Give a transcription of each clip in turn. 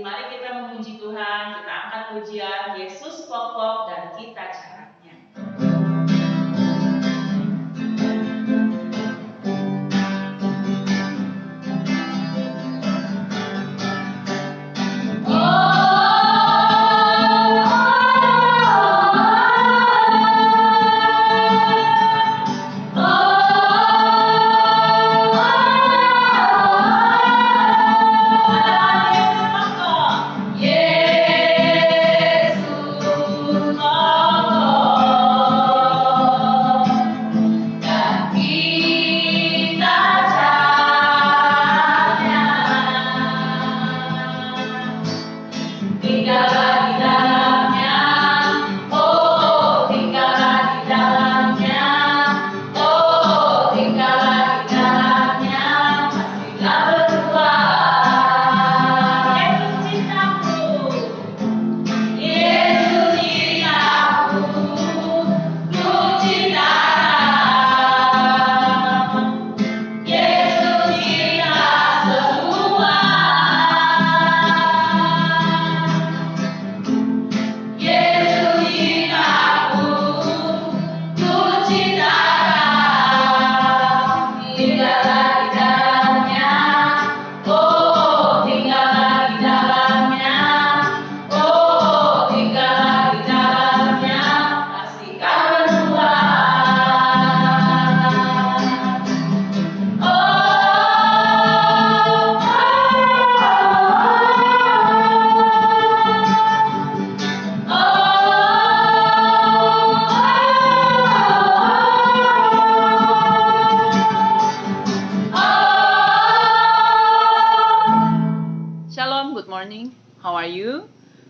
mari kita memuji Tuhan, kita angkat pujian Yesus pokok dan kita caranya.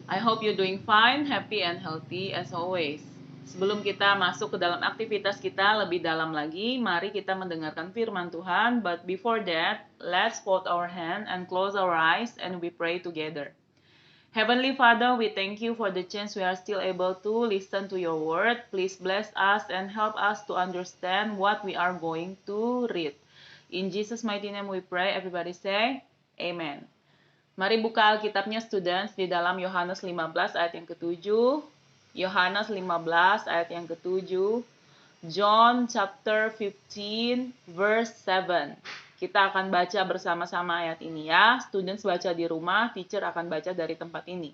I hope you're doing fine, happy, and healthy as always. Sebelum kita masuk ke dalam aktivitas kita lebih dalam lagi, mari kita mendengarkan firman Tuhan. But before that, let's fold our hand and close our eyes and we pray together. Heavenly Father, we thank you for the chance we are still able to listen to your word. Please bless us and help us to understand what we are going to read. In Jesus' mighty name we pray. Everybody say, Amen. Mari buka Alkitabnya students di dalam Yohanes 15 ayat yang ke-7. Yohanes 15 ayat yang ke-7. John chapter 15 verse 7. Kita akan baca bersama-sama ayat ini ya. Students baca di rumah, teacher akan baca dari tempat ini.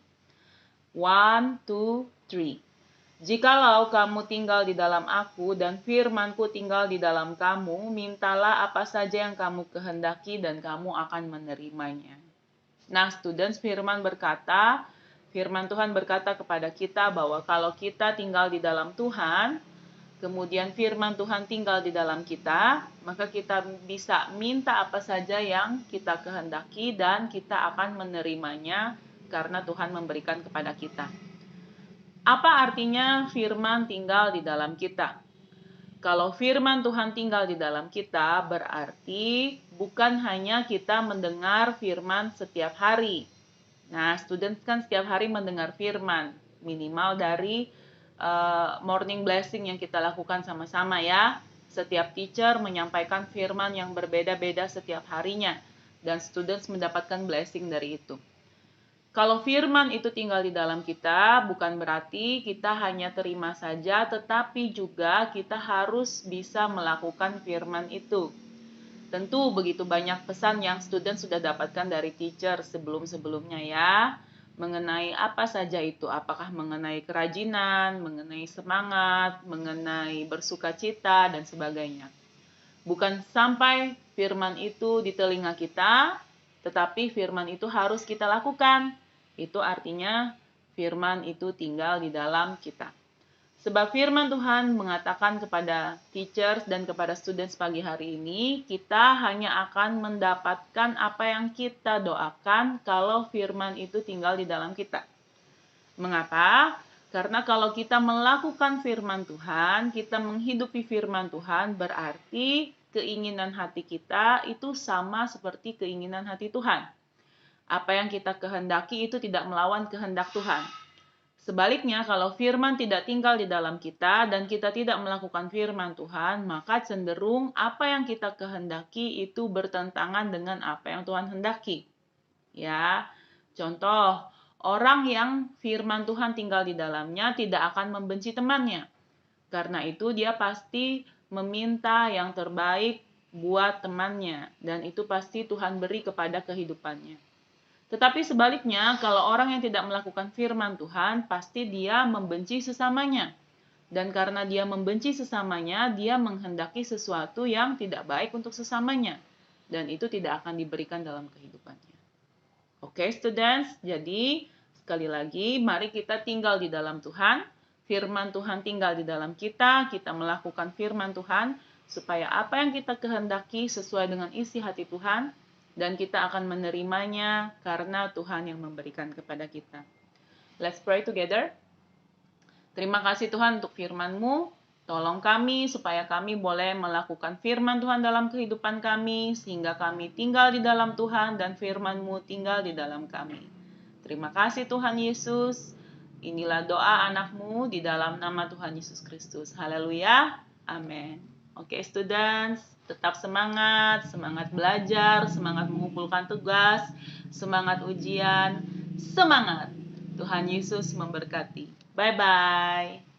1, 2, 3. Jikalau kamu tinggal di dalam aku dan firmanku tinggal di dalam kamu, mintalah apa saja yang kamu kehendaki dan kamu akan menerimanya. Nah, students, firman Tuhan berkata kepada kita bahwa kalau kita tinggal di dalam Tuhan, kemudian firman Tuhan tinggal di dalam kita, maka kita bisa minta apa saja yang kita kehendaki dan kita akan menerimanya karena Tuhan memberikan kepada kita. Apa artinya firman tinggal di dalam kita? Kalau firman Tuhan tinggal di dalam kita, berarti bukan hanya kita mendengar firman setiap hari. Nah, student kan setiap hari mendengar firman, minimal dari morning blessing yang kita lakukan sama-sama ya. Setiap teacher menyampaikan firman yang berbeda-beda setiap harinya, dan students mendapatkan blessing dari itu. Kalau firman itu tinggal di dalam kita, bukan berarti kita hanya terima saja, tetapi juga kita harus bisa melakukan firman itu. Tentu begitu banyak pesan yang student sudah dapatkan dari teacher sebelum-sebelumnya ya, mengenai apa saja itu, apakah mengenai kerajinan, mengenai semangat, mengenai bersukacita, dan sebagainya. Bukan sampai firman itu di telinga kita, tetapi firman itu harus kita lakukan. Itu artinya firman itu tinggal di dalam kita. Sebab firman Tuhan mengatakan kepada teachers dan kepada students pagi hari ini, kita hanya akan mendapatkan apa yang kita doakan kalau firman itu tinggal di dalam kita. Mengapa? Karena kalau kita melakukan firman Tuhan, kita menghidupi firman Tuhan, berarti keinginan hati kita itu sama seperti keinginan hati Tuhan. Apa yang kita kehendaki itu tidak melawan kehendak Tuhan. Sebaliknya, kalau firman tidak tinggal di dalam kita dan kita tidak melakukan firman Tuhan, maka cenderung apa yang kita kehendaki itu bertentangan dengan apa yang Tuhan hendaki. Ya, Contoh, orang yang firman Tuhan tinggal di dalamnya tidak akan membenci temannya. Karena itu dia pasti meminta yang terbaik buat temannya. Dan itu pasti Tuhan beri kepada kehidupannya. Tetapi sebaliknya, kalau orang yang tidak melakukan firman Tuhan, pasti dia membenci sesamanya. Dan karena dia membenci sesamanya, dia menghendaki sesuatu yang tidak baik untuk sesamanya. Dan itu tidak akan diberikan dalam kehidupannya. Oke, students, jadi sekali lagi, mari kita tinggal di dalam Tuhan. Firman Tuhan tinggal di dalam kita melakukan firman Tuhan, supaya apa yang kita kehendaki sesuai dengan isi hati Tuhan, dan kita akan menerimanya karena Tuhan yang memberikan kepada kita. Let's pray together. Terima kasih Tuhan untuk firman-Mu. Tolong kami supaya kami boleh melakukan firman Tuhan dalam kehidupan kami, sehingga kami tinggal di dalam Tuhan dan firman-Mu tinggal di dalam kami. Terima kasih Tuhan Yesus. Inilah doa anak-Mu di dalam nama Tuhan Yesus Kristus. Haleluya. Amin. Oke, students, tetap semangat, semangat belajar, semangat mengumpulkan tugas, semangat ujian, semangat. Tuhan Yesus memberkati. Bye-bye.